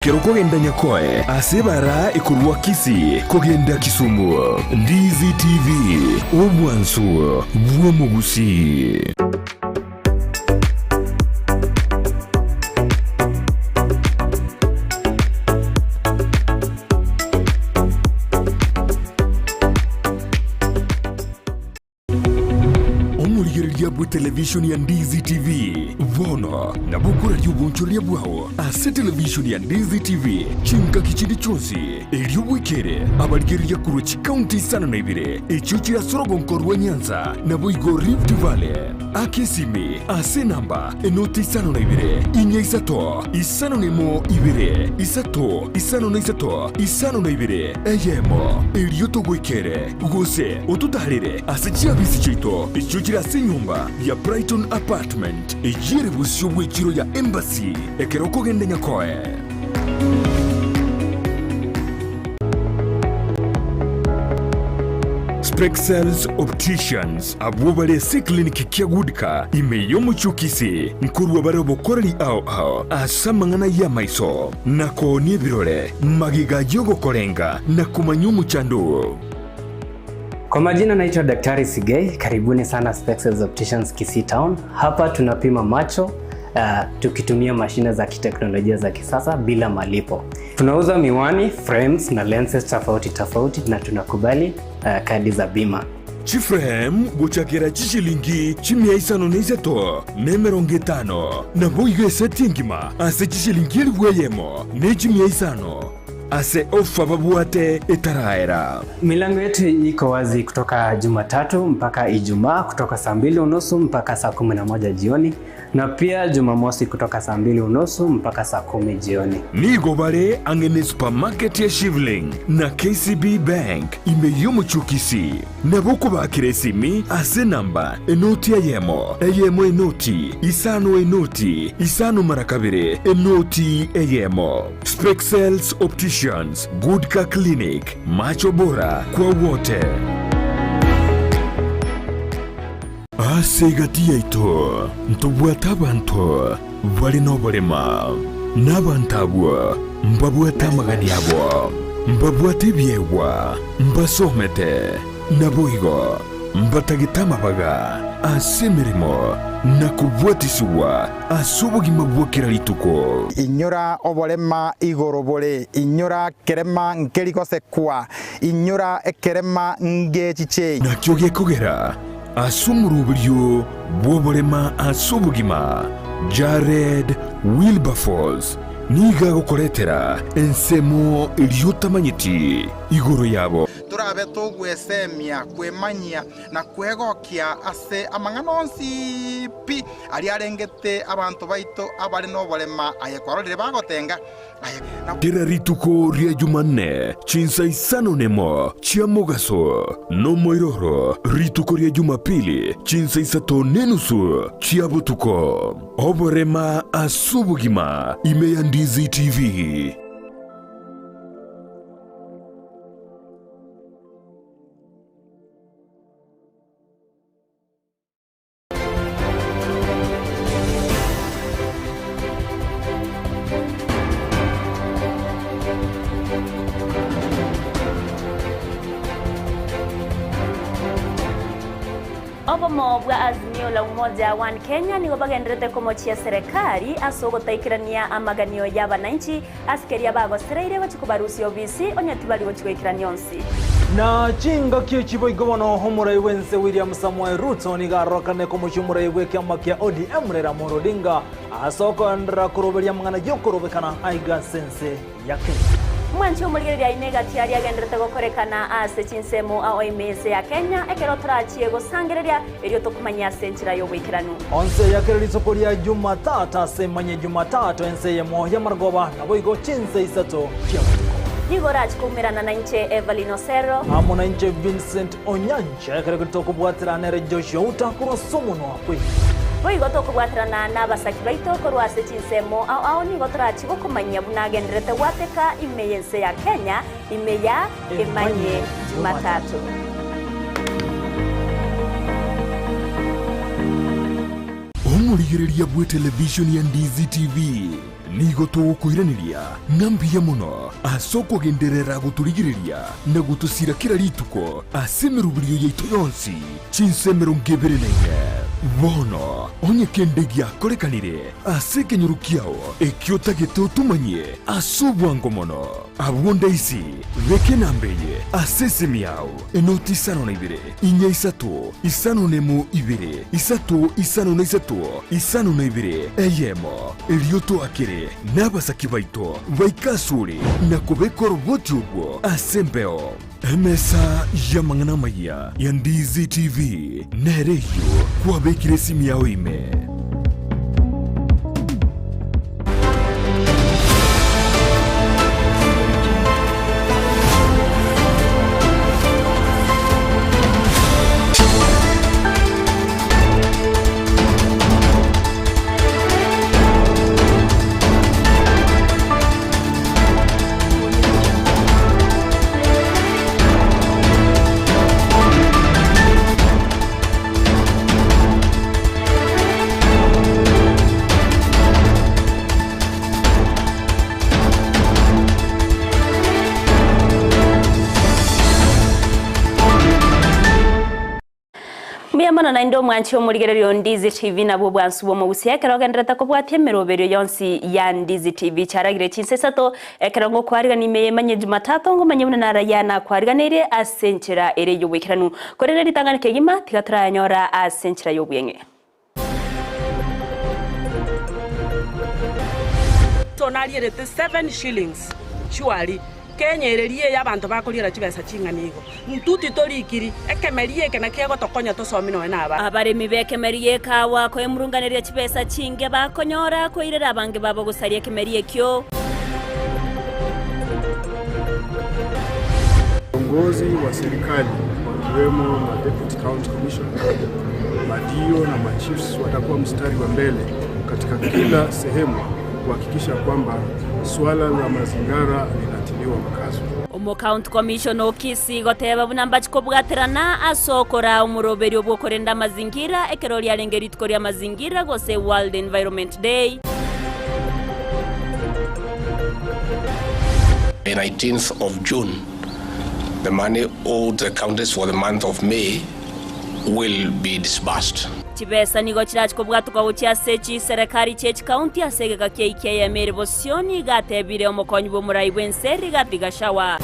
Kero kogenda Nyakoe asebara ikurwa Kisii kogenda Kisumu. Ndizi TV obwansu bwo Gusii. Bwa television ya Ndizi TV vono na bukura y'ubunchuria bwaho ase television ya Ndizi TV chinka kichindi chonsi elio wikere abarigeriya kuruchi county sana na ibire echuchi ya sorogonkorwa Nyanza na boigo Rift Valley akesimi ase namba enoti sana na ibire inya isato isano nemo ibire isato isano na isato isano na ibire eyemo elio togwikere gose otutarire ase chiabisi chito echuchi ya senyumba ya Brighton Apartment ejire busyo bw'ekiro ya Embassy ekero kogenda Nyakoe. Spexels Opticians abubale si clinic kia gudka imeyo muchukisi nkurwa bare bokorali ao asamangana ya maiso nako ni birole magiga yogo kolenga na kumanyumu chandu. Kwa majina naitwa Daktari Sigei, karibuni sana Spexels Opticians Kisii Town. Hapa tunapima macho tukitumia mashine za kiteknolojia za kisasa bila malipo. Tunauza miwani, frames na lenses tofauti na tunakubali kadi za bima. Chiframe guchakira chishilingi chimia isano neiseto nemerongitano na boiga setingima ase chishilingi libweyemo ne chimia isano ase ofa babuate etaraera. Milango yetu iko wazi kutoka Jumatato mpaka Ijumaa kutoka saa 2:30 mpaka saa 11 jioni na pia Jumamosi kutoka saa 2:30 mpaka saa 10 jioni. Nigo bare angene supermarket ya Shivling na KCB Bank imeyomo chukisi na boko bakiresimi ase namba enoti eyemo enoti isano marakabire enoti eyemo. Spexels Opticians Goodka Clinic, macho bora kwa wote. Asegatia ito ntubwata abantu bali nobolema nabantabwa mbabwata magani yabo mbabwate byewa mbasomete naboigo mbatagitama baga asemerimo nakubwatisiwa asubugima bwokera lituko inyora obolema igorobole inyora kerema nkelikosekwa inyora ekerema ngechiche nakyoge kogera asumurubulyo bwobolema asubugima Jared Wilberforce niga gukoretera ensemo iliyotamanyiti igoro yabo turabe tugwesemia kwemanyia na kwegokia ase amanganonsi pi ali arengete abantu baito abali nobolema ayekwarorire bagotenga tira rituko ria Jumanne chinsa isano nemo chia mogaso no moiroro rituko ria Jumapili chinsa isato nenusu chia butuko oborema asubugima imeya Ndizi TV. Obomo bwa azimio la umoja wa Kenya ni bagendrete komochia serikali asogotaikirania amaganio ya bananchi askeria bagosereire bachikubarusi obisi onyatibali gochikoikirania onsi na chinga kichibo igobono homurai wense William Samuel Ruto ni garokane komochumurai wekiama kia ODM rera Morodinga asoko ndra kuroberia mangana yokorobekana aiga sense yake mwancho mulgeria inega tiari agendrete gokorekana ase chinsemo OMS ya Kenya ekero turachie gosangereria erio tokumanya senchira yo gwikiranu onse yakere sokoria Jumatato Emanyie Jumatato ense yemo ya margoba na boigo chinse isato kia Nigorach kumirana na inche Everline Osero amona inche Vincent Onyancha ekero kutokubwatira nere Joshua Auta kurosomo no akwe boigo tokubwatirana n'abasaki baito korwase chinsemo ao nigo turachi gokumanya bunagendrete gwateka imeyense ya Kenya imeya Emanyie Jumatato. Omurigereria bwe television ya Ndizi TV nigo tugukwiraniria ng'ambia muno asoko genderera guturigireria na gutusira kira rituko asemerubirio yaitu yonsi chinsemero ngebereneire bono onye kendegia korekanire aseke nyorukiao ekiotagete utumanyie asobwango mono abwonda isi veke nambeye asesemiao enoti isano na ibere inya isatu isano nemu ibere isatu isano na isatu isano na ibere eyemo erioto akere n'abasaki baito baikasure na kubekora ubwoti ubwo asembeo emesa ya mangana maya ya Ndizi TV nereyo kwa bekire simu yao ime. Muyamana na ndo mwanchi omurigererio Ndizi TV na bwo bwansu bwo Gusii ekerogendereta kubwatia emeroberio yonsi ya Ndizi TV charagire chinsesato ekerongo kwariganime Emanyie Jumatato ngomanye muna narayana kwariganire asenchera ere yobwikiranu korera litangana kegima tigatara nyora asenchera yobwenge. Tonalierete 7 shillings surely Kenya ererie y'abantu bakolira kibesa kinganigo ntuti tolikiri ekemerie kena kiego tokonya tosomino enaba abaremi bekemerie kawa ko emurunganeria kibesa kinge bakonyora ko irera abange babo gusaria kemerie kyo. Viongozi wa serikali wakiwemo na Deputy County Commissioner, madio na machiefs watakuwa mstari wa mbele katika kila sehemu kuhakikisha kwamba swala la mazingira linatiliwa mkazo. Omo County Commissioner Kisii goteba bunamba chikobwaterana asokora umuroberio bwo korenda mazingira ekerori alengeritko rya mazingira gose World Environment Day. The 19th of June, the money owed the counties for the month of May will be disbursed. Chibesa nigo chirachiko bwatuka buchya sechi serikali chechi county asegeka KK ya mere bosioni gatebire omukonyi bo murai bwenseri gatigashawa.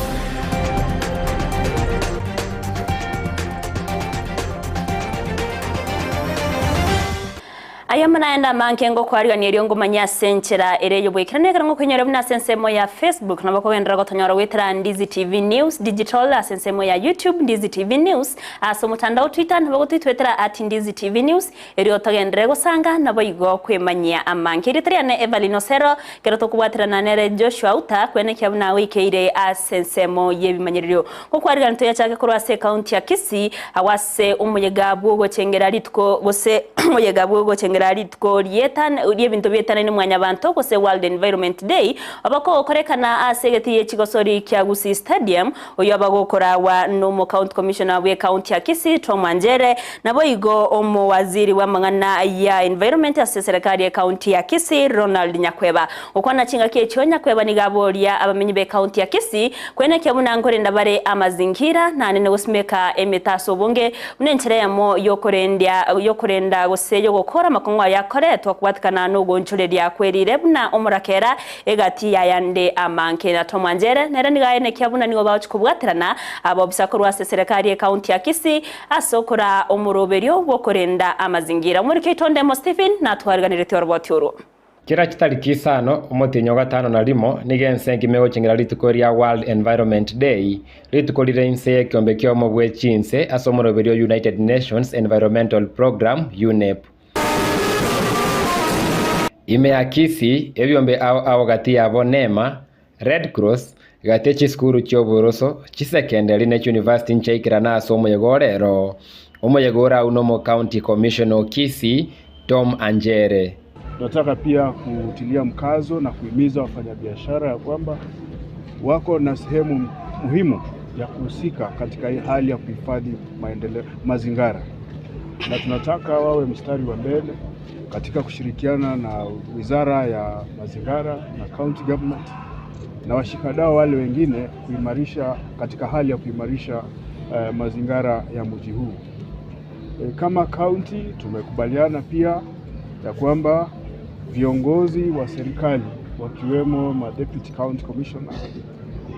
Ayamana enda mankengo kwariganira eryongo manya senchera ereyo bwekirane karango kwenyera buna sensemo ya Facebook nabako wendra gotonyora wetera Ndizi TV News digital asensemo ya YouTube Ndizi TV News aso mutandao Twitter nabako twitwetera @Ndizi TV News eryo togendere gosanga nabo igo kwemanyia amankiri triane Everline Osero keroto kubwatira na nere Joshua Auta kwene kyabuna wikeire asensemo yebimanyiriro kokwariganira to yachake kurwase county ya Kisii awase umuyega bwo chengera litko bose umuyega bwo chengera ritko rietan uri ebintu bietana ni mwanya bantu ko se World Environment Day abako okorekana asegeti yechigosori kya Gusii Stadium oyo abagokora wa no County Commissioner we county ya Kisii Tomanjere nabo igo omo waziri wa mangana ya environment ya serikali ya county ya Kisii Ronald Nyakweba okwana chinga kyecho Nyakweba ni gaboria abamenyi be county ya Kisii kwene kyabuna ngore ndabare amazingira na nene gosimeka emetaso bonge unenchera yamo yokorenda gose yo gukora makongwa yakoretwa kubatikana n'ugonchore lya kwerire buna omurakera egati yayande amanke na Tomanjere nere nigaene kyabuna nigo bawchikubwaterana abo bisakorwa serikali ya county ya Kisii asokora omuroberio bwo korenda amazingira muri kitondemo Stephen na twariganire tyorobotyo kira kitariki isano umutinyo gatano na limo nigensengi mego chingira rituko rya World Environment Day rituko rirense kyombe kyomo bwe chinse asomuroberio United Nations Environmental Program UNEP ime ya Kisii ebyombe awo gati yabo Nema Red Cross gati chiskuru kyoboroso chisekenderi ne University nchaikira naso omuyegorero omuyegora unomo County Commissioner Kisii Tom Anjere. Tunataka pia kutilia mkazo na kuhimiza wafanyabiashara ya kwamba wako na sehemu muhimu ya kuhusika katika hii hali ya kuhifadhi mazingira, na tunataka wawe mstari wa mbele katika kushirikiana na Wizara ya Mazingira na County Government na washikadau wale wengine kuimarisha katika hali ya kuimarisha mazingira ya mji huu. Kama county tumekubaliana pia ya kwamba viongozi wa serikali wakiwemo deputy county commissioner,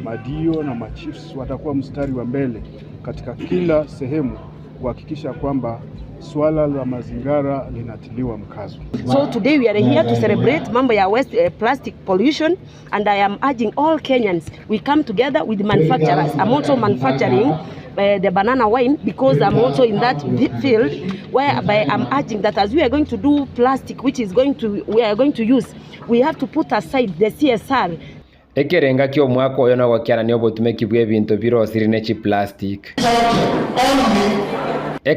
madio na chiefs watakuwa mstari wa mbele katika kila sehemu kuhakikisha kwamba swala la mazingira linatiliwa mkazo. So today we are here to celebrate mambo ya waste plastic pollution, and I am urging all Kenyans, we come together with manufacturers. I'm also manufacturing the banana wine because I'm also in that field, whereby I'm urging that as we are going to do plastic, which is we are going to use, we have to put aside the CSR. Ekerenga kyo mwaka oyo na wakiana ni obotumeki bwe bintu birosiri nechi plastic.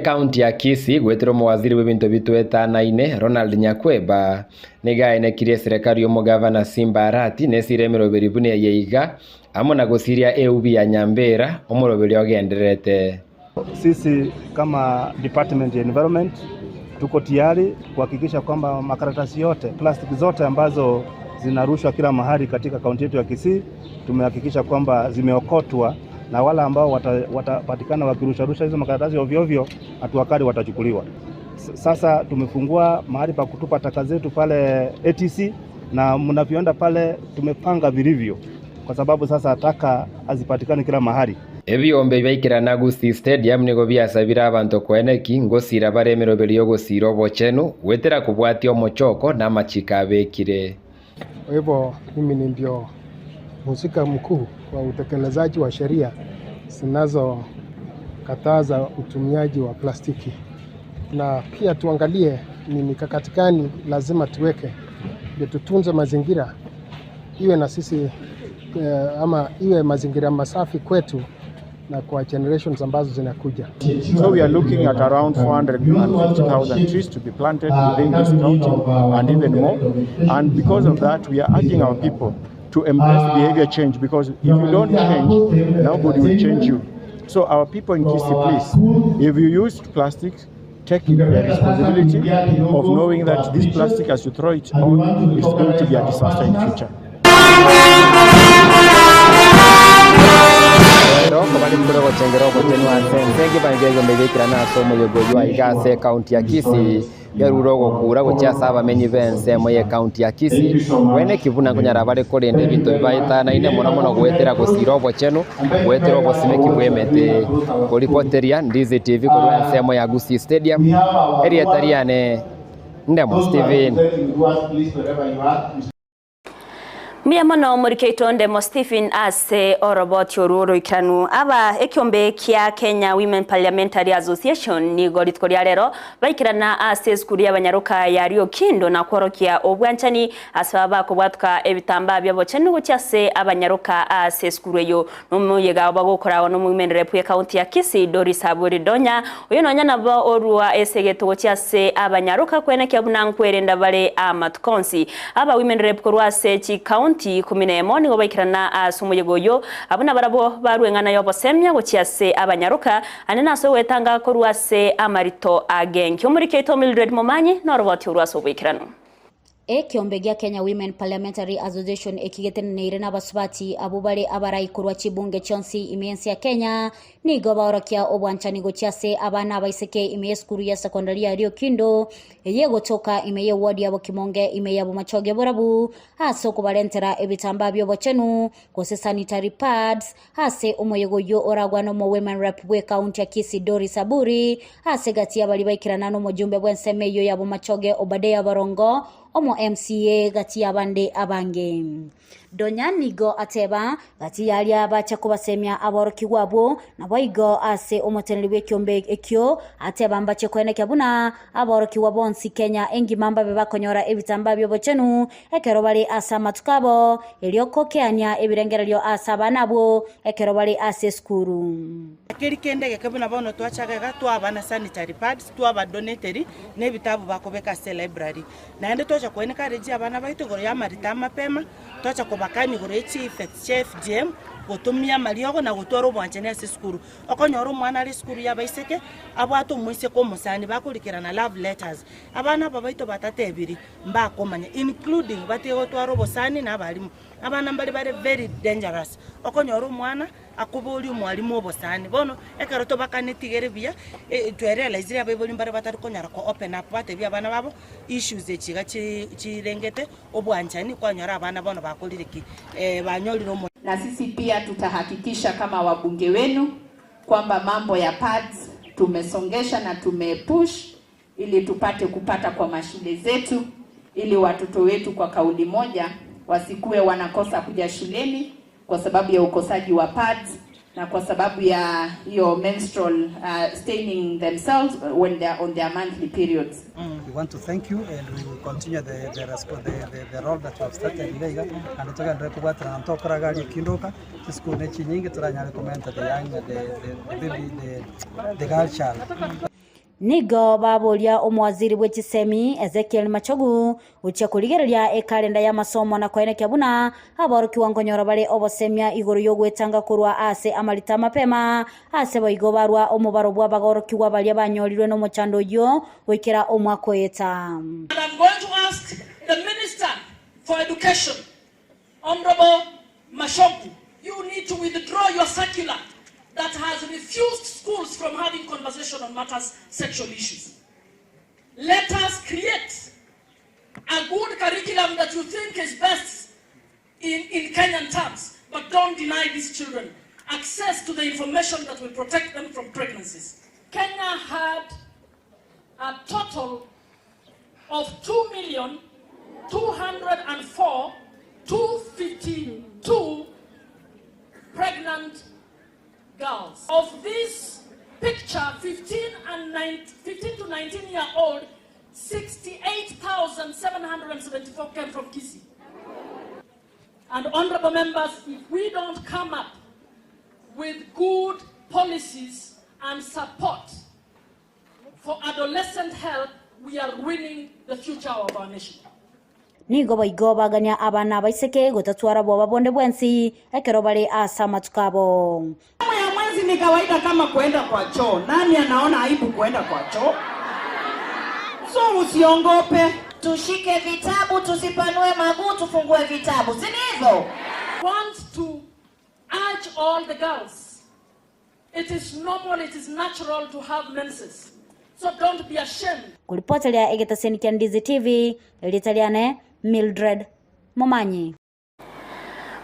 County ya Kisii gwetero mawaziri w'ebintu bitwetanaine Ronald Nyakweba nigaine kirie serikali yo mugavana Simba Arati nesiremero beribune yeiga amo na gusiria EUB ya Nyambera omuroberi ogenderete. Sisi kama Department ya Environment tuko tayari kuhakikisha kwamba makaratasi yote, plastiki zote ambazo zinarushwa kila mahali katika kaunti yetu ya Kisii tumehakikisha kwamba zimeokotwa, na wala ambao watapatikana wakirusha hizo makaratasi ovyo ovyo hatua kali watachukuliwa. Sasa tumefungua mahali pa kutupa taka zetu pale ATC, na mnavyoenda pale tumepanga vilivyo kwa sababu sasa taka hazipatikani kila mahali. Ebyombe byikira na Gusii Stadium nigo byasabira abantu kweneki ngosira baremero beriyo gusiro bochenu wetera kubwatio mochoko na machika bekire. Kwa hivyo mimi ndio mhusika mkuu wa utekelezaji wa sheria zinazokataza utumiaji wa plastiki, na pia tuangalie ni mikakati gani lazima tuweke ndio tutunze mazingira, iwe na sisi ama iwe mazingira masafi kwetu na kwa generations ambazo zinakuja. So we are looking at around 450,000 trees to be planted within this county and even more, and because of that we are urging our people to embrace behavior change, because if you don't change, nobody will change you. So our people in Kisii, please, if you use plastic, take the responsibility of knowing that this plastic, as you throw it out, is going to be a disaster in the future. County ya Kisii yarurogo kura guchasa abamenyi bense moye county ya Kisii wene kivuna kunyara bare korende bintu bibaitana ine mono gwetera gusiro bochenu gwetero bosimeki bwemete koripoteria Ndizi TV kurense moya Gusii Stadium area tariane ndemo Steven. Mia mono murikeito ndemo Stephen ase oroboti oruro ikanu aba ekyombe kia Kenya Women Parliamentary Association ni goritkoria rero baikirana ase skuri y'abanyaruka yario kindo na kworokia obwanchani asaba kubwatuka ebitamba byabochenu gucyase abanyaruka ase skuri yo nomuyega bagokora no Women Rep ya county ya Kisii Doris Aburidonya uyo nonyana ba orua esegeto gucyase abanyaruka kwene kyabuna nkwerenda bare amatkonsi aba Women Rep korwase chi county 11 nigo baikirana asumuyegoyo abuna barabo barwengana yo bosemya gucyase abanyaruka anena so wetanga korwase amarito agenki umurikeito Mildred Momanyi noroboti urwaso bikirano Kiombe gya Kenya Women Parliamentary Association ekigeteneire n'abasubati abubare abarai kurwa chibunge chonsi imensi ya Kenya nigo baorokia obwanchani gochase abana baiseke imeskuru ya secondary ya Rio Kindo yego toka imeye ward ya Bokimonge imeye Bumachoge borabu haso kubalentera ebitamba byo bochenu kose sanitary pads hase umoyego yo oragwano mo Women Rep we county ya Kisii Doris Aburi hase gatia bali baikirana no mojumbe bwensemeyo ya Bumachoge Obadea Barongo omo MCA gati abande abange Donyanigo ateba gati yali abacha kubasemya aboroki wabo na boigo ase omotenelwe kyombe ekyo ateba mbache kweneke buna aboroki wabonsi Kenya engi mamba bebakonyora ebitamba byo bochenu ekero bali asa matukabo eliokokeanya ebirengerelyo asaba nabo ekero bali ase skuru Kirikende gekebuna bono twachaga twabana sanitary pads twaba donatory nebitabu bakobeka library na ende tocha kweneka reji abana baito ya maritama pema tocha ko bakani gore chief chef jem gotumia maliogo na gutwara obwanchani ase skuru okonyora omwana ari skuru yabaiseke abwate omwise ko musani bakurikirana love letters abana babaito batatebiri mbakomanya including bate gutwara obosani na abalimu abana mbali bare very dangerous okonyora omwana akubuli omwalimu obosani bono ekaroto bakanitigere bia twerelezire abeboli mbare batari konyara ko open up bate bia abana babo issues echiga chirengete obwanchani konyora abana bono bakoliriki banyoliro. Na sisi pia tutahakikisha kama wabunge wenu kwamba mambo ya pads tumesongesha na tumepush ili tupate kupata kwa mashule zetu, ili watoto wetu kwa kauli moja wasikue wanakosa kuja shuleni kwa sababu ya ukosaji wa pads na kwa sababu ya hiyo menstrual staining themselves when they are on their monthly periods. We want to thank you and we will continue the role that you have started in Lega and to get report and talk ragari kindoka school nechi nyingi turanya recommend the young the girl child. Nigo baboria omwaziri w'ekisemi Ezekiel Machogu ucha kuligereria ekalenda ya masomo na kwenekya buna aboroki wangonyora bale obosemia iguru yogwetanga kurwa ase amalita mapema ase boigo barwa omubaro bwa bagoroki wabali abanyorirwe no mochando yo wekera omwako eta. And I'm going to ask the Minister for Education, Honorable Mashogu, you need to withdraw your circular that has refused schools from having conversation on matters sexual issues. Let us create a good curriculum that you think is best in Kenyan terms, but don't deny these children access to the information that will protect them from pregnancies. Kenya had a total of 2,204,252 pregnant girls. Of this picture, 15 to 19 year old, 68,774 came from Kisii. And honorable members, if we don't come up with good policies and support for adolescent health, we are ruining the future of our nation. Nigo baigoba ganya abana baiseke gotatwara boba bonde bwensi ekero bali asa matukabo. Ya mwezi ni kawaida kama kuenda kwa choo. Nani anaona aibu kuenda kwa choo? So usiongope. Tushike vitabu, tusipanue maguu, tufungue vitabu. Si hivyo? Want to urge all the girls. It is normal, it is natural to have menses. So don't be ashamed. Kulipotelea egetaseni kia Ndizi TV, elitaliane Mildred Momanyi.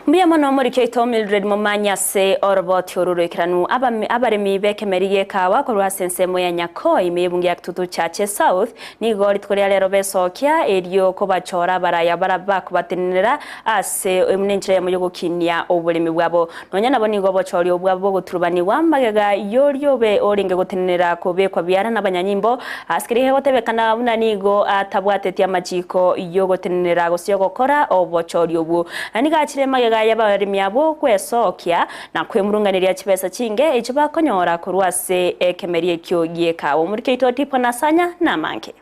Mbia mono muri kyoito Mildred Momanyi se oroboti oruro ikranu abaremi bekemerie kawa korwa sensemo ya Nyakoi mebungi ya kitutu chache South ni gori tkoria lero besokia erio ko bachora baraya baraba kubatinira ase emunenchire mu yogokinia obulemi bwabo nonya nabo ni go bochori obwabo goturubani wambagega yorio be oringe gotinira ko be kwa biara n'abanyanyimbo askiri hegotebekana unanigo atabwatetia majiko yogotinira gosyo gokora obochori obu ani gachire ya barimi abo kwesokia na kwemurunganiria chipesa chinge echiba konyora kurwase ekemerie kyo gieka wo muri keito tipo nasanya na manke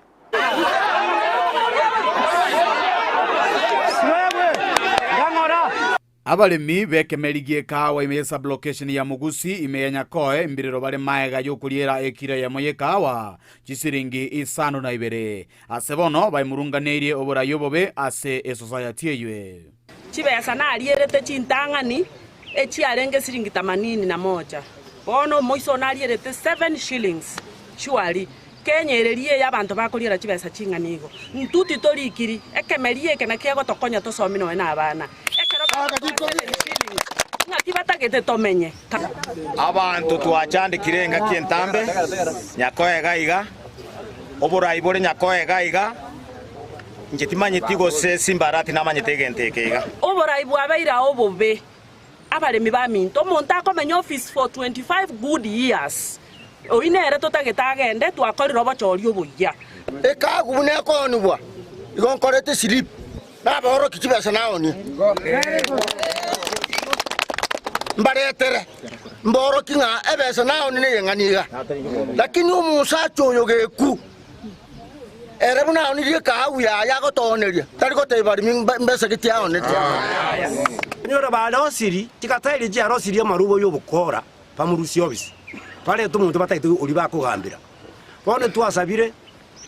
abalimi bekemerigie kawa ime sublocation ya Gusii ime Nyakoi mbiriro bale maega yokuliera ekira ya moyekawa chisiringi isano na ibere asebono baimurunganirie obora yobobe ase society yewe chibesa na alierete chintangani echiarenge siringi 81 bono moiso na alierete 7 shillings surely Kenya ererie ya bantu bakoliera chibesa chinganigo ntuti torikiri ekemerie kena kiego tokonya tosomino na abana ekero ngati batagete tomenye abantu twachandikire nga kientambe Nyakoi gaiga oborai bore Nyakoi gaiga njetimanyiti gose simbarati namanyitegentekega oborai bwabeira obobe abaremi ba minto monta akomenya office for 25 good years oinere totagitagende twakorira bochori oboya ekagune konubwa igonkorete slip naboro kichibesa naoni mbaretere mboro kinga ebesa naoni ne yanganiga lakini umusacho yogeku ere buna onirie kahabu ya gotoneria tari gotebari mbese gitiao netia nyora balosiri tikatairi je arosiri marubo yobukora pamurusi obisi pale tumuntu bataitu uri bakugambira bone twasabire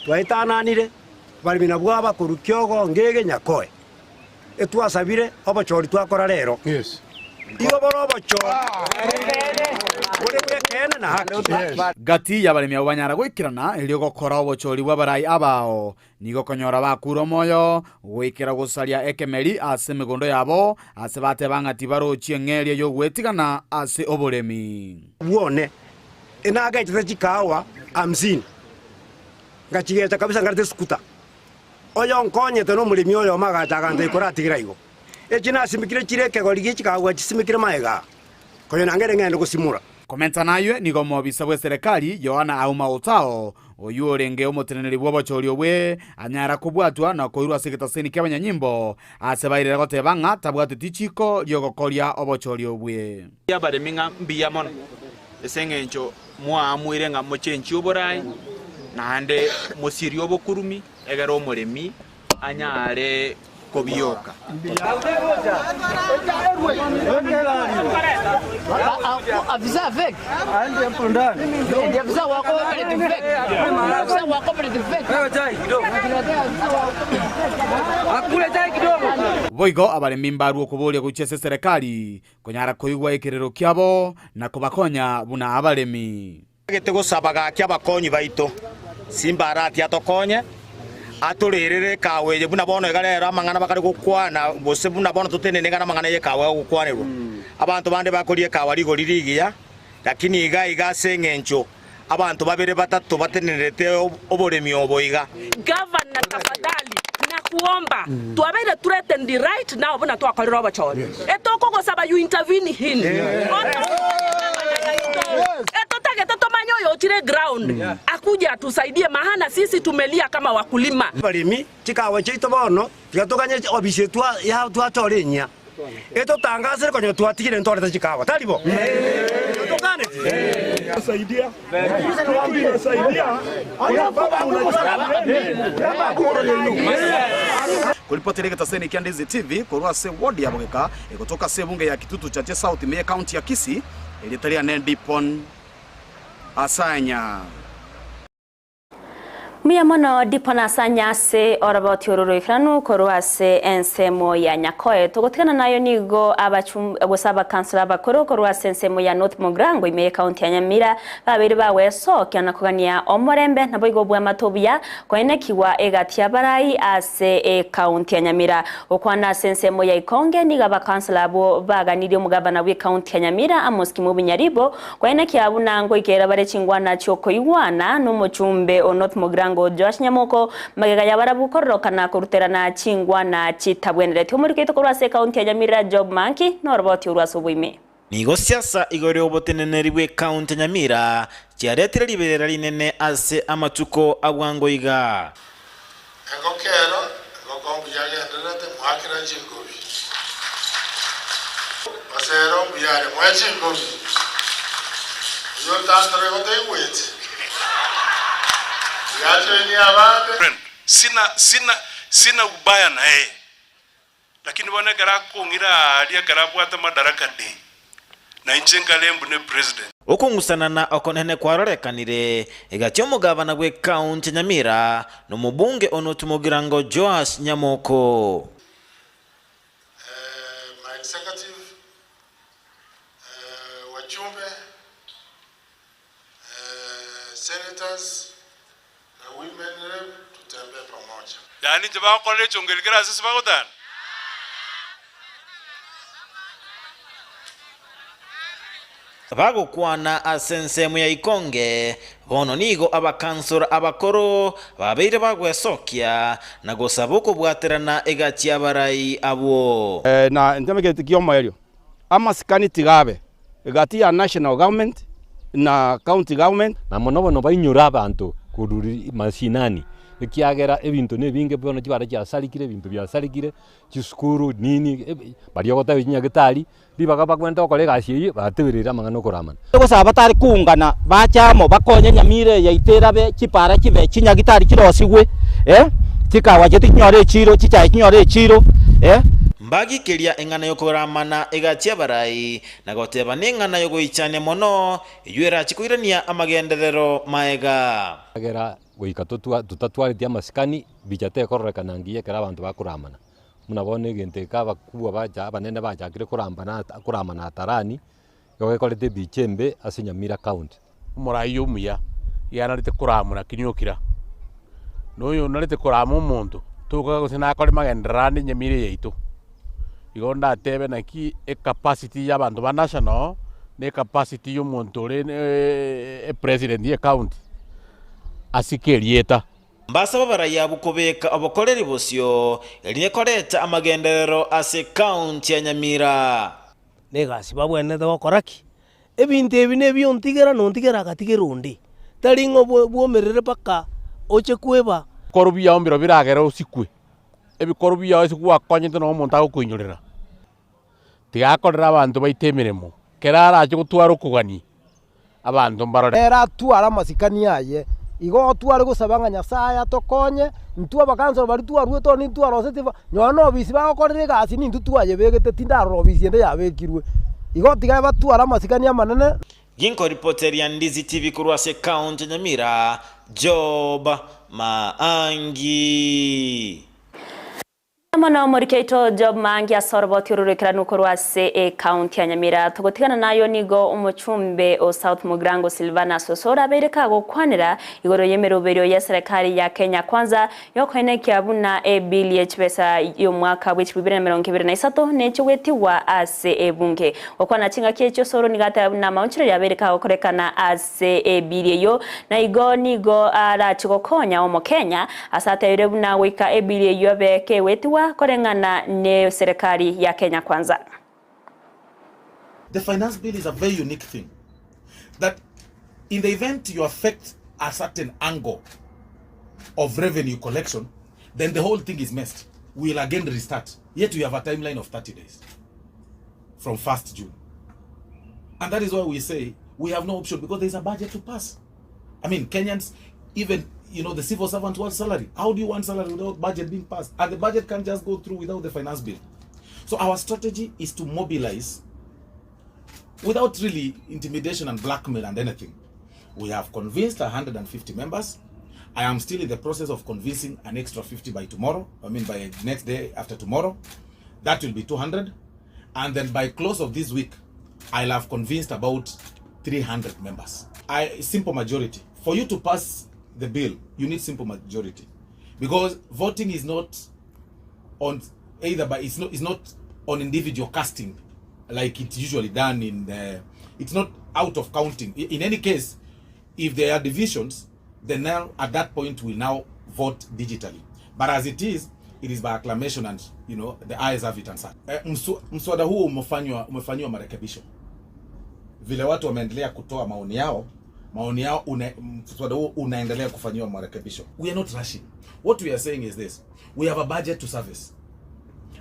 twaitananire bali binabwa bakuru kyogo ngege nyakoe etwasabire obochori twakora rero yes igo borobocho gati yabaremi abo banyara gwikirana elio gokora obochori bw'abarai abao nigo konyora bakura moyo gwikira gusaria ekemeri ase migondo yabo ase bate bang'ati barochie ng'eria yo gwetigana ase oboremi buone enaga itete chikawa 50 ngachigeta kabisa ngarte skuta oyo nkonyete no mulimi oyo magataga ndikora tigiraigo echina simikire chireke gorigi chikawa chisimikire maega koyo nangere ngende gusimura komenta nayo nigo mobisa bwa serikali Yohana Auma Otao oyurenge omoteneneri bw'obochori obwe anyara kubwatwa na koirwa segetaseni ky'abanyanyimbo asebairira gotebanga tabwate tichiko lyogokoria obochori obwe yabareminga mbiyamono esengencho mwamwire nga mochenchi oborai nande mosiri obokurumi egero omoremi anyare kobioka avisa avec ande mpondani avisa wako avisa wako akule tai kidogo boigo abaremi mbaru okuboria guchese serikali konyara koigwa ikirero kyabo na kubakonya buna abaremi gete gusabaga kyabakonyi baito simbarati atokonye aturerere kawe buna bono egarera amangana bakari gukwana bose buna bono tutenene ngana amangana ye kawe gukwanirwa abantu bande bakorie kawe ligo lirigia lakini iga sengencho abantu babere batatu batenerete oboremi oboiga governor tafadhali nakuomba tuabere turete ndi right now buna twakorera obochori etoko gosaba you intervene hini chire ground akuja tusaidie mahana sisi tumelia kama wakulima balimi chikawe chito bono tikatokanye obise twa ya torenya eto tangaze konyo twatigire ntoreta chikawa talibo tokane saidia kulipoti Getaseni kia Ndizi TV korwa se wodi ya Mbaka kutoka sebunge ya Kitutu cha South Emanyie County ya Kisii ilitalia Nendipon Asanya Mia mono dipona asanya se oraboti ororo ikranu korwase ensemo ya Nyakoe togotikana nayo nigo abasaba kansula bakoro korwase ensemo ya North Mogrango Emanyie County ya Nyamira babiri bawe so kyana kugania omorembe nabo igo bwa matobia koenekiwa egatia barai ase county ya Nyamira okwana ensemo ya Ikonge niga bakansula abo baganiri omugabana we county ya Nyamira Amoski Mubinyaribo koenekia bunango ikera bare chingwana cyoko iwana no muchumbe o North Mogrango Josh Nyamoko magega yabarabukorokana kuruterana chingwa na chitabwenerete muri kito kurwase county ya Nyamira job manki no roboti urwasubuime nigo siasa igore oboteneneri bwe county Nyamira ciaretera liberera linene ase amatuko abwangoiga egokero egokombu yagenderete mwakira chingobi Osero mbiyare mwachingobi yo tandre gotekwete sina ubaya na yeye lakini bwana gara kungira alia gara bwata madaraka de na inchenga lembu ne president okungusana na okonene kwarorekanire egatyo mugabana gwe county Nyamira no mubunge ono tumugirango Josh Nyamoko my executive wachumbe senators women rep tutembea pamoja. Yani jaba kole chongelekera sisi bagotan. Bagukwana asensemu ya Ikonge bono nigo abakansora abakoro babeire bagwesokia na gosaboko bwaterana egatia barai abo na ndemege tikiomo elio ama sikani tigabe egatia national government na county government na mono bainyura abantu kururi mashinani kiagera ebintu nebinge bono kibara kya salikire ebintu bya salikire kisukuru nini bari ogota binya gitari bibaga bakwenda kolega aciye batebirira mangano koramana gosaba batari kungana bachamo bakonye Nyamire yaiterabe kipara kibe kinya gitari kirosigwe chikawa chetinyore chiro chicha chinyore chiro Mbagi kiria engana yokuramana igatia barai na goteba nengana yogoichane mono yuera chikuirania amagenderero maega agera goika tutatwaritia masikani bijate korrekana ngiye kera abantu bakuramana munabone gente kaba kuwa baja banene baja kire kuramana tarani yogekorete bichembe ase Nyamira County murai umuya yanarite kuramuna kinyukira noyo narite kurama umuntu tukaga gusina akore magenderani Nyamira yaitu igonda atebe naki capacity y'abantu ba national ne capacity y'umuntu uri president ya county asikerieta mbasaba baraya bukobeka abokoreri bosyo eline koreta amagenderero ase county ya Nyamira negasi babwene gokoraki ebintu ebi nebyo ntigera nontigera gatigerundi taringo bwomerere paka oche kweba korubia ombiro biragera usikwe ebikorubia ese gwakonyete no muntu agukuinyurira tigakorera abantu baitemiremo kerara aje gutwara ukugani abantu mbarore era twara masikani aye igo tware gusabanga Nyasaye atokonye ntwa bakansoro bari twarwe to ni twarose nyono bisi bagokorere gasi ni ntutwaye begete tindaro bisi ende yabekirwe igo tigaye batwara masikani amanene ginko reporter ya Ndizi TV kurwase county Nyamira Job Maangi Mono morikeito Job Maangi asoroboti ururikira nukorwase county ya Nyamira tugotigana nayo nigo umuchumbe o South Mugrango Silvana Sosora bereka gukwanira igoro yemeroberio ya serikali ya Kenya kwanza yokwene kyabuna bill y'echibesa yo mwaka w'2023 necho wetiwa ase bunge okwana chinga kyecho soro nigata na maunchiro yabereka gukorekana ase bill yo na igo nigo ara chikokonya omo Kenya asate irebuna wika bill yo beke wetiwa korengana ne serikali ya Kenya kwanza. The finance bill is a very unique thing that in the event you affect a certain angle of revenue collection, then the whole thing is messed. We'll again restart. Yet we have a timeline of 30 days from 1st June. And that is why we say we have no option because there's a budget to pass. I mean, Kenyans, even the civil servant wants salary. How do you want salary without budget being passed? And the budget can't just go through without the finance bill. So our strategy is to mobilize without really intimidation and blackmail and anything. We have convinced 150 members. I am still in the process of convincing an extra 50 by tomorrow. I mean by next day after tomorrow. That will be 200. And then by close of this week, I'll have convinced about 300 members. Simple majority. For you to pass the bill, you need simple majority, because voting is not on either by it's not on individual casting like it's usually done in the, it's not out of counting. In any case, if there are divisions, then now at that point we'll now vote digitally. But as it is by acclamation and the eyes have it and such. Mswada huu umefanywa marekebisho. Vile watu wameendelea kutoa maoni yao unaendelea kufanyiwa marekebisho. We are not rushing. What we are saying is this: we have a budget to service,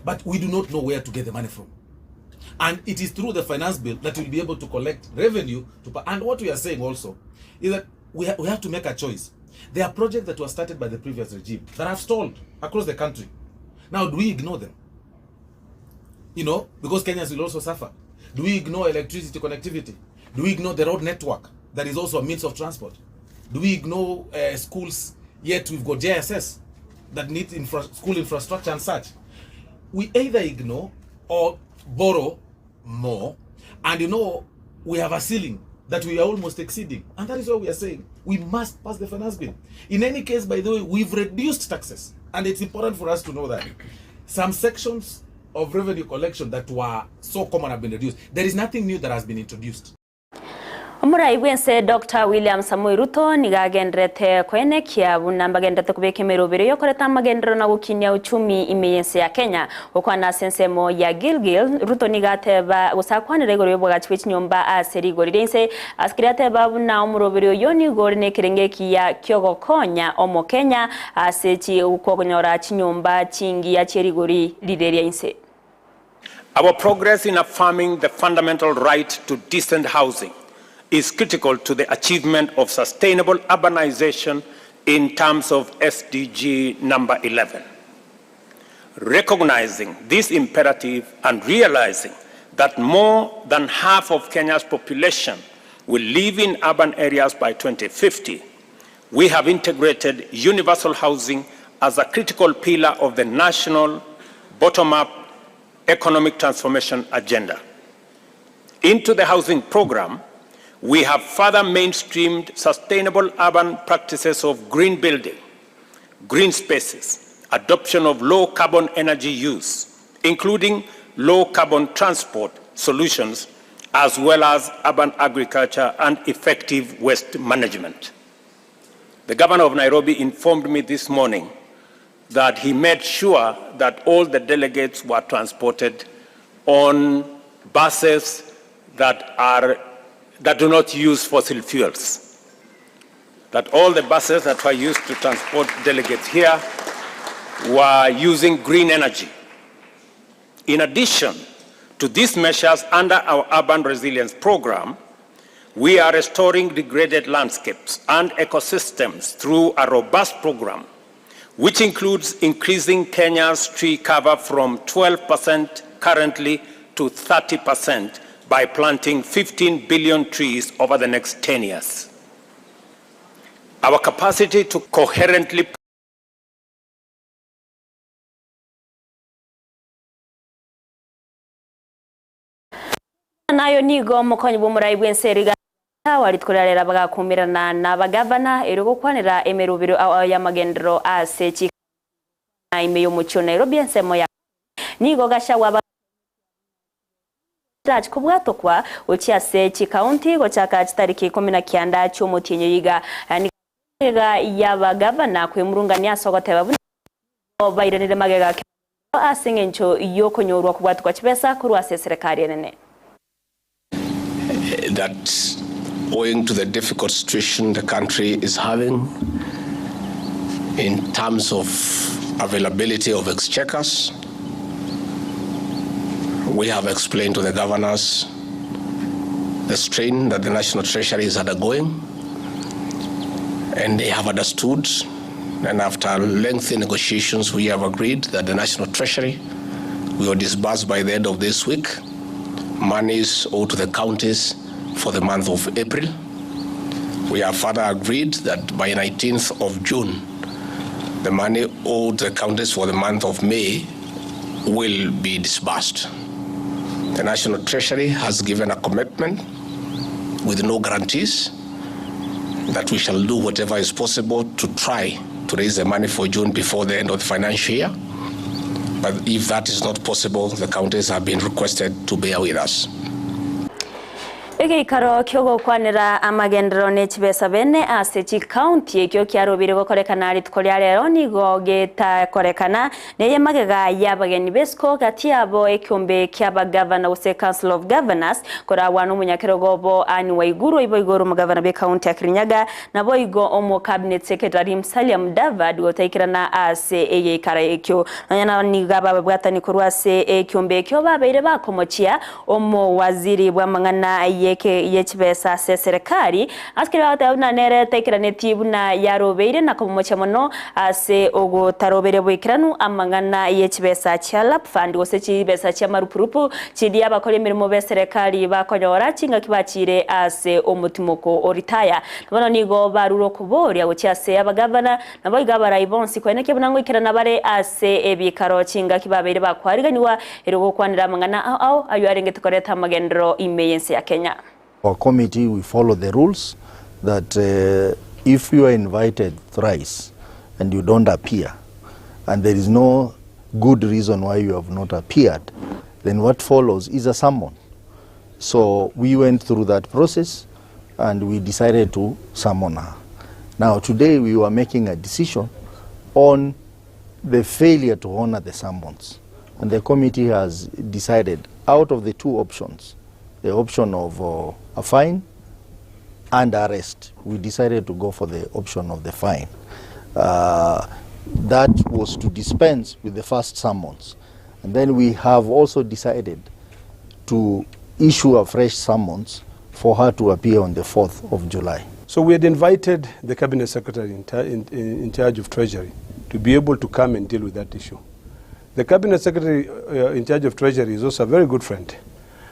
but we do not know where to get the money from, and it is through the finance bill that we'll be able to collect revenue and what we are saying also is that we have to make a choice. There are projects that were started by the previous regime that have stalled across the country. Now, do we ignore them? Because Kenyans will also suffer. Do we ignore electricity connectivity? Do we ignore the road network that is also a means of transport? Do we ignore schools, yet we've got JSS that needs school infrastructure and such? We either ignore or borrow more, and we have a ceiling that we are almost exceeding, and that is why we are saying we must pass the finance bill. In any case, by the way, we've reduced taxes, and it's important for us to know that some sections of revenue collection that were so common have been reduced. There is nothing new that has been introduced. Omurai wense Dr. William Samoei Ruto nigagendrete kwene kia bunambagendrete kubeke merobere yokoreta magendro na gukinya uchumi imeyense ya Kenya okwana sensemo ya Gilgil Ruto nigateba usakwanire goro yoboga chwichi nyomba aseri gorirense askirate babu na omurobere yoni gorine kirengeki ya kyogokonya omo Kenya asechi ukogonyora chinyomba chingi ya cherigori liderense. Our progress in affirming the fundamental right to decent housing is critical to the achievement of sustainable urbanization, in terms of SDG number 11. Recognizing this imperative and realizing that more than half of Kenya's population will live in urban areas by 2050, we have integrated universal housing as a critical pillar of the national bottom-up economic transformation agenda. Into the housing program, we have further mainstreamed sustainable urban practices of green building, green spaces, adoption of low-carbon energy use, including low-carbon transport solutions, as well as urban agriculture and effective waste management. The governor of Nairobi informed me this morning that he made sure that all the delegates were transported on buses that do not use fossil fuels. That all the buses that were used to transport delegates here were using green energy. In addition to these measures under our urban resilience program, we are restoring degraded landscapes and ecosystems through a robust program, which includes increasing Kenya's tree cover from 12% currently to 30% by planting 15 billion trees over the next 10 years. Our capacity to coherently nayo nigo mukonyi bw'umurai bw'enseriga walitkolera bagakumirana n'abagavana ero gukwanira emerubiro y'amagendero ase na imeyo mucho Nairobi ensemo ya nigo gasha waba Judge kubwato kwa uchiase county go chaka chitariki 19 cy'umutinyo yiga y'abagavana kwemurungania sogoteba bayiranire magega asingencho yokonyorwa kubwato kwa chibesa kurwase serikali nene. That owing to the difficult situation the country is having in terms of availability of exchequers, we have explained to the governors the strain that the National Treasury is undergoing, and they have understood, and after lengthy negotiations we have agreed that the National Treasury will disburse by the end of this week monies owed to the counties for the month of April. We have further agreed that by 19th of June, the money owed to the counties for the month of May will be disbursed. The National Treasury has given a commitment with no guarantees that we shall do whatever is possible to try to raise the money for June before the end of the financial year. But if that is not possible, the counties have been requested to bear with us. Ege ikaro kyogo kwanira amagendero ne chibesa bene ase county ekyo kyarobire gokorekana ari tkolia rero nigo geta korekana neye magega yabageni besko gati yabo ekyombe kyabagavana use Council of Governors kora wanu munyakerogobo ani waiguru ibo igoro mugavana be county ya Kirinyaga nabo igo omo cabinet secretary Musalia Mudavadi gotaikirana ase ege ikara ekyo nanyana nigaba bwatani kurwase ekyombe ekyo babeire bakomochia omo waziri bwamangana yechibesa se serikali askira Auta nere tekirane tibuna yarobeire na komocha mono ase ogo tarobere bwikiranu amangana yechibesa chalap fund ose chibesa cha marupurupu chidi abakole mirimo be serikali bakonyora chinga kibachire ase omutimoko oritaya bono nigo baruro kuboria uchiase abagavana nabo igabara ibonsi kwene kebunango ikirana bare ase ebikaro chinga kibabeire bakwariganiwa erogo kwanira amangana au ayo arenge tukoreta magendero imeyense ya Kenya. Our committee, we follow the rules that if you are invited thrice and you don't appear, and there is no good reason why you have not appeared, then what follows is a summon. So we went through that process and we decided to summon her. Now today we were making a decision on the failure to honor the summons. And the committee has decided out of the two options, the option of a fine and arrest, we decided to go for the option of the fine. That was to dispense with the first summons. And then we have also decided to issue a fresh summons for her to appear on the 4th of July. So we had invited the Cabinet Secretary in charge of Treasury to be able to come and deal with that issue. The Cabinet Secretary in charge of Treasury is also a very good friend,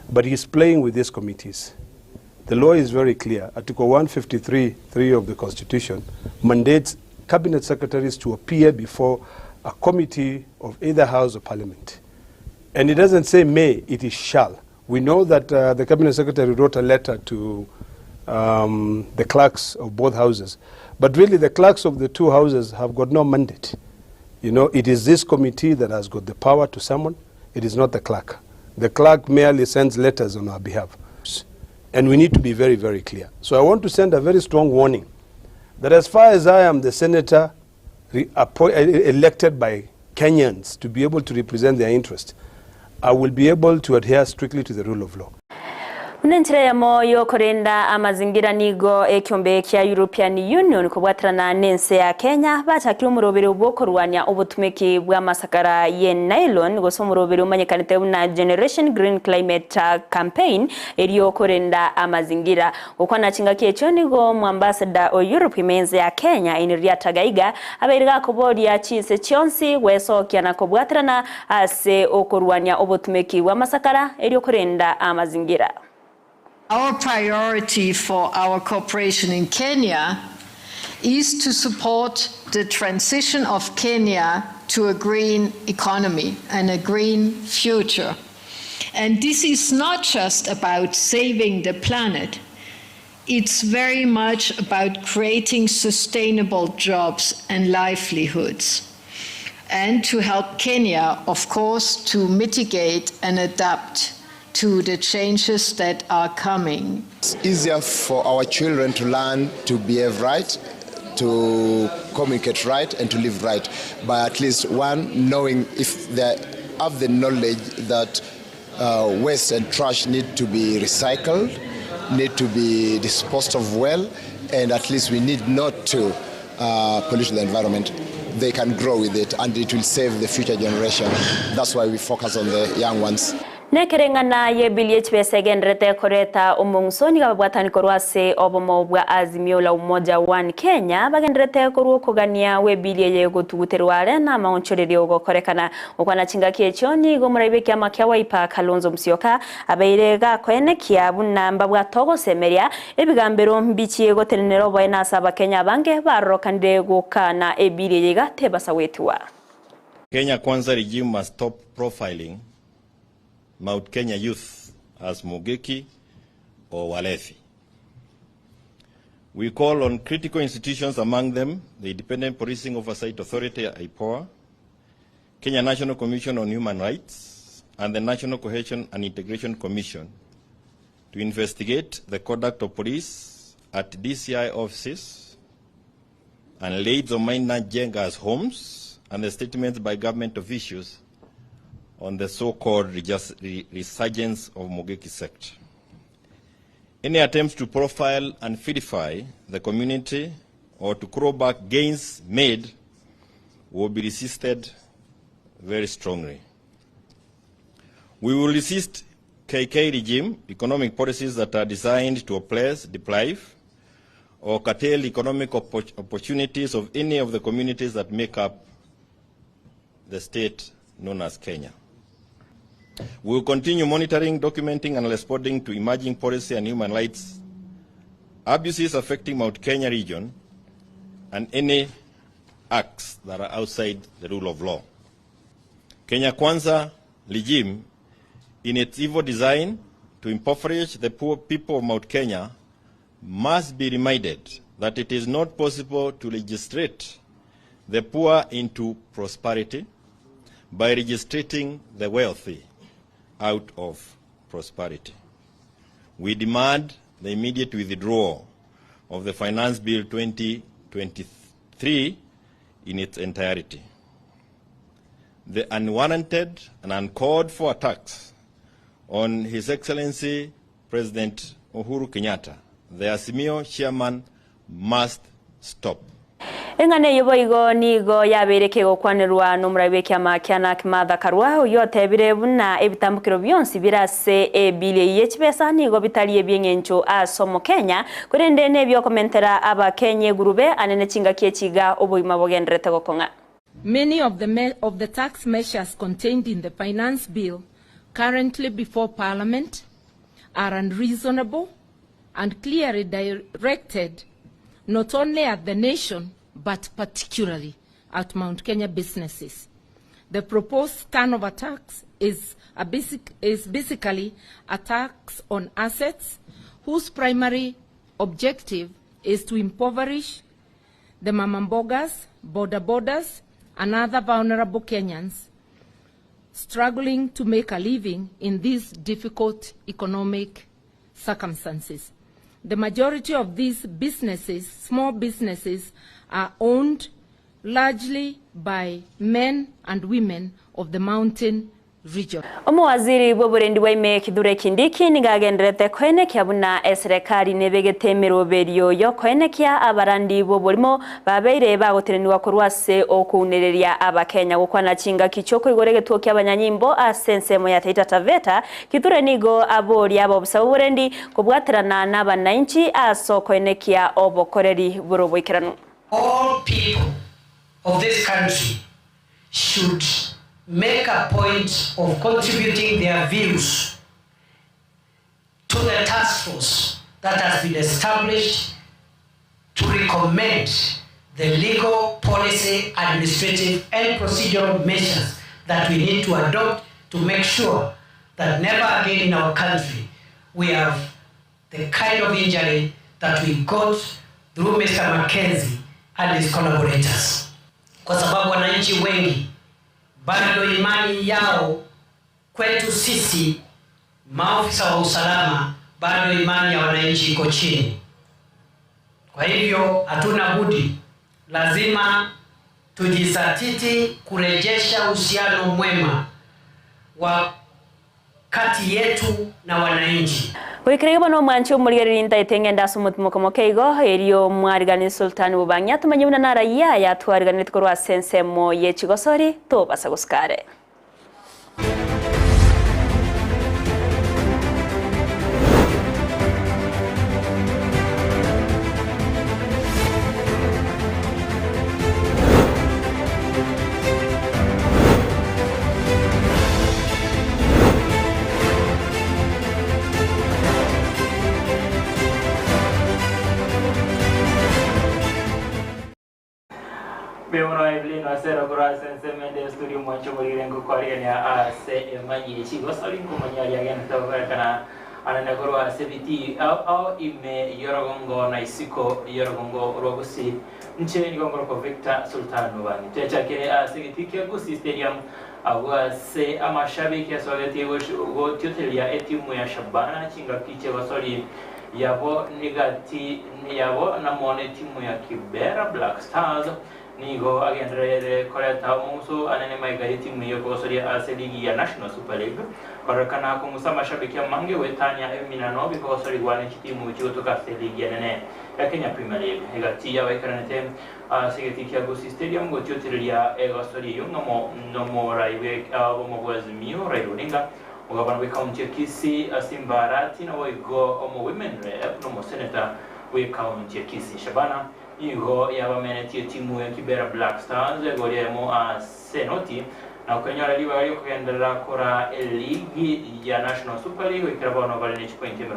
but he's playing with these committees. The law is very clear. Article 153(3) of the Constitution mandates Cabinet Secretaries to appear before a committee of either House or Parliament. And it doesn't say may, it is shall. We know that the Cabinet Secretary wrote a letter to the clerks of both houses. But really the clerks of the two houses have got no mandate. You know, it is this committee that has got the power to summon. It is not the clerk. The clerk merely sends letters on our behalf. And we need to be very, very clear. So I want to send a very strong warning that as far as I am the senator elected by Kenyans to be able to represent their interest, I will be able to adhere strictly to the rule of law. Unenchira ya moyo korenda amazingira nigo ekyombe kya European Union kubwatrana nense ya Kenya bachakira umurobere ubwokorwanya ubutumiki bwa masakara ye nylon goso umurobere umanyekanite na Generation Green Climate Campaign eriyo korenda amazingira ukwana chinga kyecho nigo mwambassador o Europe imenze ya Kenya iniria tagaiga aberega kobori ya chise chionsi weso kyana kubwatrana ase okorwanya ubutumiki bwa masakara eriyo korenda amazingira. Our priority for our cooperation in Kenya is to support the transition of Kenya to a green economy and a green future. And this is not just about saving the planet. It's very much about creating sustainable jobs and livelihoods. And to help Kenya, of course, to mitigate and adapt to the changes that are coming. It's easier for our children to learn to behave right, to communicate right, and to live right. By at least one, knowing if they have the knowledge that waste and trash need to be recycled, need to be disposed of well, and at least we need not to pollute the environment. They can grow with it, and it will save the future generation. That's why we focus on the young ones. Nekerengana ye BHPS genrete koreta umungsoni kabwatani korwase obomo bwa azimio la umoja one Kenya bagenrete koruo kogania we bilie ye gotuguterware na maonchorere ogokorekana okwana chinga kiechoni gomuraibe kya makya waipa Kalonzo Musyoka abeirega kwene kiabu namba bwa togo semeria ebigambero mbichiye gotenero boyena saba Kenya bange barokande gokana ebilie ye gatebasa wetwa. Kenya Kwanza regime must stop profiling Mount Kenya youth as Mogeki or Walefi. We call on critical institutions, among them the Independent Policing Oversight Authority, IPOA, Kenya National Commission on Human Rights, and the National Cohesion and Integration Commission to investigate the conduct of police at DCI offices and raids on minor Jenga's homes and the statements by government officials on the so-called resurgence of Mogeki sect. Any attempts to profile and vilify the community or to claw back gains made will be resisted very strongly. We will resist KK regime economic policies that are designed to oppress, deprive, or curtail economic opportunities of any of the communities that make up the state known as Kenya. We will continue monitoring, documenting, and responding to emerging policy and human rights abuses affecting Mount Kenya region and any acts that are outside the rule of law. Kenya Kwanza regime, in its evil design to impoverish the poor people of Mount Kenya, must be reminded that it is not possible to legislate the poor into prosperity by registrating the wealthy out of prosperity. We demand the immediate withdrawal of the Finance Bill 2023 in its entirety. The unwarranted and uncalled for attacks on His Excellency President Uhuru Kenyatta, the Azimio chairman, must stop. Engane yoboigo nigo yabereke gokwanirwa n'umurabe kyama kyana kimatha karwa yotebire buna ebitambukiro byonsi birase ebile yechibesa nigo bitali ebyengencho asomo Kenya kurende nebyo komentera aba Kenya gurube anene chinga kiechiga oboima bogendrete gokonga. Many of the tax measures contained in the finance bill currently before Parliament are unreasonable and clearly directed not only at the nation but particularly at Mount Kenya businesses. The proposed turnover tax is basically a tax on assets whose primary objective is to impoverish the mamambogas, border-borders, and other vulnerable Kenyans struggling to make a living in these difficult economic circumstances. The majority of these businesses, small businesses, are owned largely by men and women of the mountain region. Waziri boburendi waime kidure kindiki nigagendrete kwene kyabuna serikali nebegete miroberio yo kwene kya abarandi bobolimo babeire bagotereniwa kurwase okunereria abakenya gukwana chinga kichoko igorege tuo kyabanyanyimbo asensemo ya Taita Taveta kidure nigo abori abo busaburendi kubwaterana n'abananchi aso kwene kya obokoreri buroboikirano. All people of this country should make a point of contributing their views to the task force that has been established to recommend the legal, policy, administrative, and procedural measures that we need to adopt to make sure that never again in our country we have the kind of injury that we got through Mr. Mackenzie and his collaborators. Kwa sababu wananchi wengi bado imani yao kwetu sisi maafisa wa usalama, bado imani ya wananchi iko chini. Kwa hivyo hatuna budi, lazima tujizatiti kurejesha uhusiano mwema wa kati yetu na wananchi. Wikirege bano mwanchi umurigeri nta itengenda sumutumuko keigo eriyo mwarigani Sultan Bubanya tumanyuna nara ya twarigani tkorwa sensemo ye chigosori to basaguskare. Everline Osero sense studio mwancho murirengo kwariania Emanyie chigosori kumanyali again tawakana ananagorwa sebiti au ime yorogongo na isiko yorogongo rogusi nche nigongoro ko Victor Sultan Bubani techa ke segitiki Gusii stadium awa se amashabiki ya sogeti go tiotelia etimu ya Shabana chinga kiche wasori yabo nigati yabo na mone timu ya Kibera Black Stars nigo agendrere koreta muso anene maigari timu yo kosoria aseligi ya National Super League barakana kumusa mashabiki ya mange wetania eminano bikosori gwane timu chutoka seligi ya nene ya Kenya Premier League hegati ya waikarante segeti ya Gusii Stadium go tiotiria egosori yungamo nomo raiwe bomo gwazimio rairuninga ugabana we county Kisii asimbarati na go omo women rep no senator we county Kisii Shabana igo yabamenetie timu ya Kibera Black Stars goremo senoti na ukanyora liwa yo kuendelea kora ligi ya National Super League ikirabona bali ni point 50.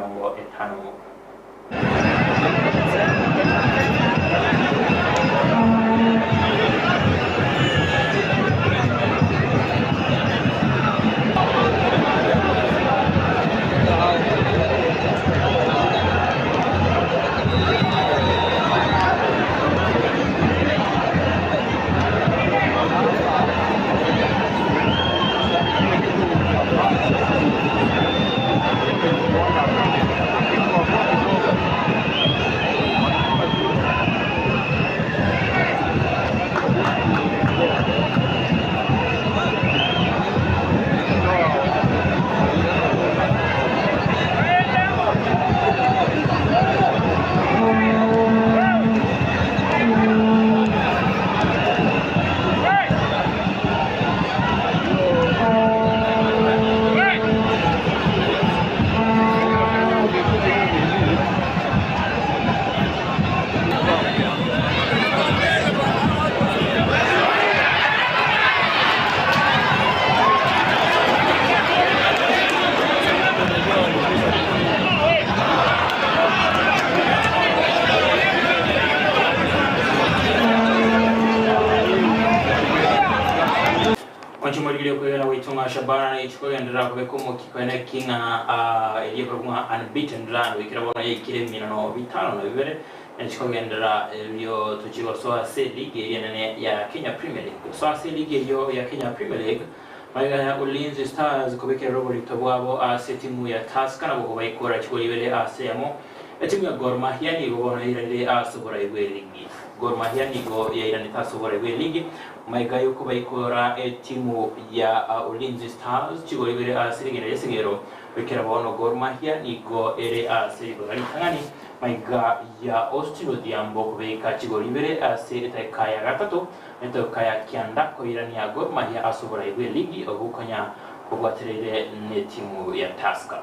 ndira ko beko kikwene kinga eliye ko unbeaten run wikira bona yikire minano bitano na bibere nchiko gendera yo tuchigo so se league ya Kenya Premier League so se league yo ya Kenya Premier League maiga ya Ulinzi Stars ko bekera robo litobwabo timu ya Tusker na ko bayikora chiko libere asemo timu ya Gor Mahia ni go bona ile asubura iwe league Gor Mahia ni go ya ile tasubura iwe league maiga yo ko bayikora timu ya Ulinzi Stars chiko libere asirigere yesegero bekera bono Gor Mahia ni go ere asirigo ari tangani maiga ya Ostino Diambo kubeka chiko libere asirita kaya gatatu neto kaya kianda ko irani ya Gor Mahia asubura iwe league ogukanya kubwaterere ne timu ya Tusker.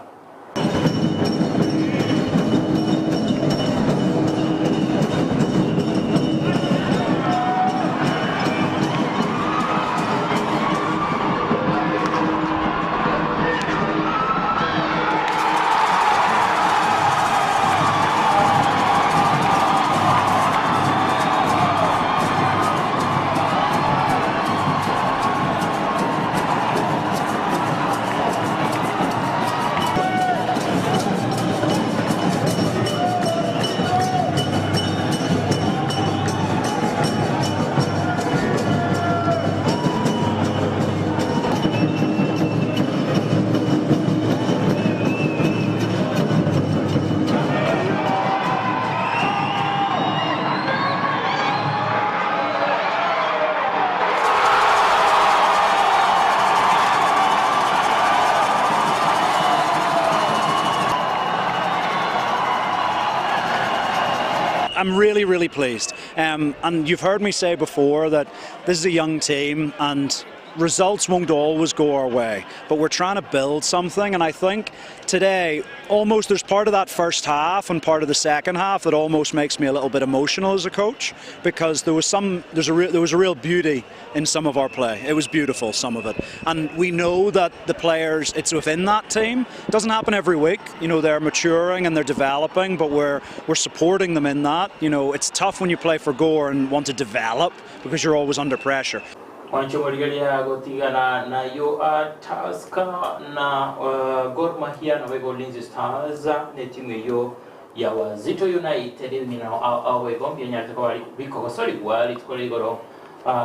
I'm really pleased. And you've heard me say before that this is a young team and results won't always go our way, but we're trying to build something, and I think today almost there's part of that first half and part of the second half that almost makes me a little bit emotional as a coach, because there was a real beauty in some of our play. It was beautiful, some of it, and we know that the players, it's within that team. It doesn't happen every week, you know, they're maturing and they're developing, but we're supporting them in that. You know, it's tough when you play for Gore and want to develop because you're always under pressure. Wancho morigelia gotigana na yo Tusker na Gor Mahia na wego Ulinzi Stars ne timu yo ya Wazito United mina awe gombi nyarite ko bari biko sori gwali tukole goro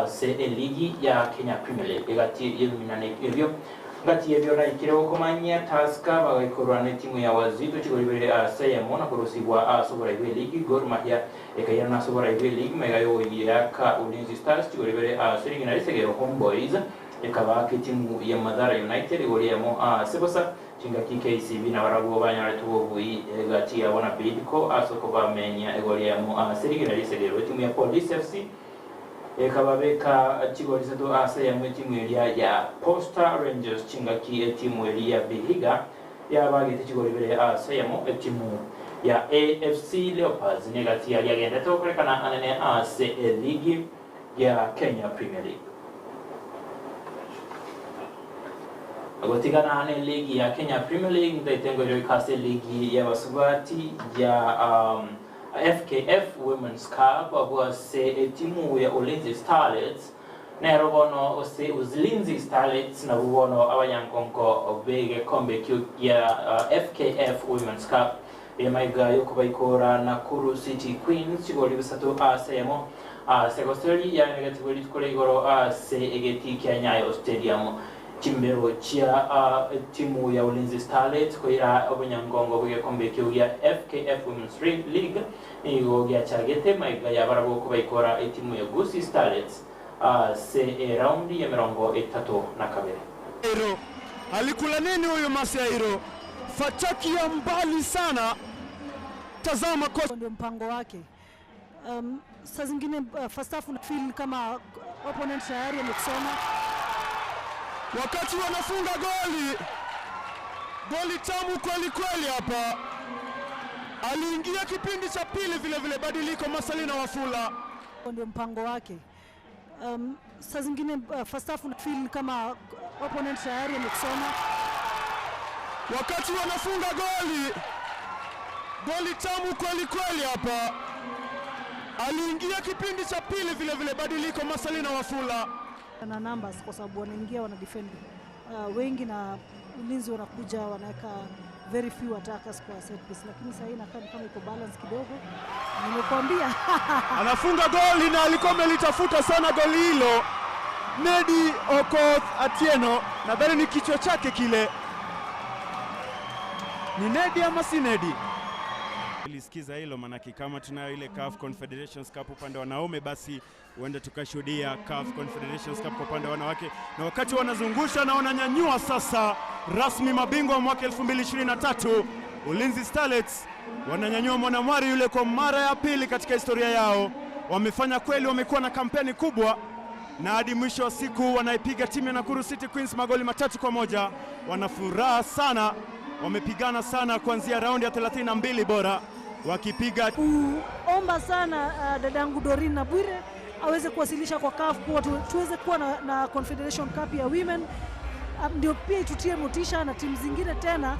se ligi ya Kenya Premier League egati yeminane ebyo ngati yebyo na ikirego komanya Tusker bagaikorwa ne timu ya Wazito chigolibere sayemo na kurusibwa sobora iwe ligi Gor Mahia ekaya na sobora iwe ligi mega yo yaka Ulinzi Stars chigolibere serigi na risegero Homeboys ekaba timu ya Madara United igoliyemo sebosa chinga KCB na barago banyara tubuyi egati yabona bidiko asoko bamenya egoliyemo serigi na risegero timu ya Police FC ekababeka chigoliza do ya timu ya Posta Rangers chinga timu ya Bihiga yabagite chigolibere yamo timu ya AFC Leopards negati yagenda tokolekana anene ligi ya Kenya Premier League agotigana ane ligi ya Kenya Premier League ndaitengo kase ligi ya basubati ya FKF Women's Cup was timu ya Ulinzi Starlets na robono ose Ulinzi Starlets na bubono abanyankonko obege kombe ya FKF Women's Cup emaiga yokubaikora na Kuru City Queens chigoli bisatu asemo segosteri ya negatively tukolegoro egeti Kenya Stadium chimbero chia timu ya Ulinzi Starlets koira abanyankongo bege kombe ya FKF Women's League nigo gya chagete maiga ya barabo kubaikora timu ya Gusii Starlets round ya 32. Alikula nini huyo Masairo? Fataki ya mbali sana. Tazama kwa ndio mpango wake. Saa zingine first half feel kama opponent tayari amekusoma. Wakati wanafunga goli tamu kweli hapa. Aliingia kipindi cha pili vile badiliko Masalina Wafula. Ndio mpango wake. Saa zingine first half feel kama opponent tayari amekusoma. Wakati wanafunga goli tamu kweli hapa. Aliingia kipindi cha pili vile badiliko Masalina Wafula. Na numbers kwa sababu wanaingia wana defend wengi na Ulinzi wanakuja wanaweka very few attackers kwa set piece, lakini sasa inakaa kama iko balance kidogo. Nimekuambia anafunga goli na alikuwa amelitafuta sana goli hilo. Nedi Okoth Atieno, nadhani ni kichwa chake kile. Ni Nedi ama si Nedi? Nilisikiza hilo manaki kama tunayo ile CAF Confederations Cup upande wa wanaume, basi huenda tukashuhudia CAF Confederations Cup kwa upande wa wanawake. Na wakati wanazungusha na wananyanyua sasa rasmi mabingwa wa mwaka 2023 Ulinzi Starlets wananyanyua Mwanamwari yule kwa mara ya pili katika historia yao. Wamefanya kweli, wamekuwa na kampeni kubwa na hadi mwisho wa siku wanaipiga timu ya Nakuru City Queens magoli 3-1. Wanafuraha sana, wamepigana sana kuanzia raundi ya 32 bora wakipiga. Omba sana dadangu Dorina Bwire aweze kuwasilisha kwa CAF kwa tuweze kuwa na Confederation Cup ya women, ndio pia itutie motisha na timu zingine tena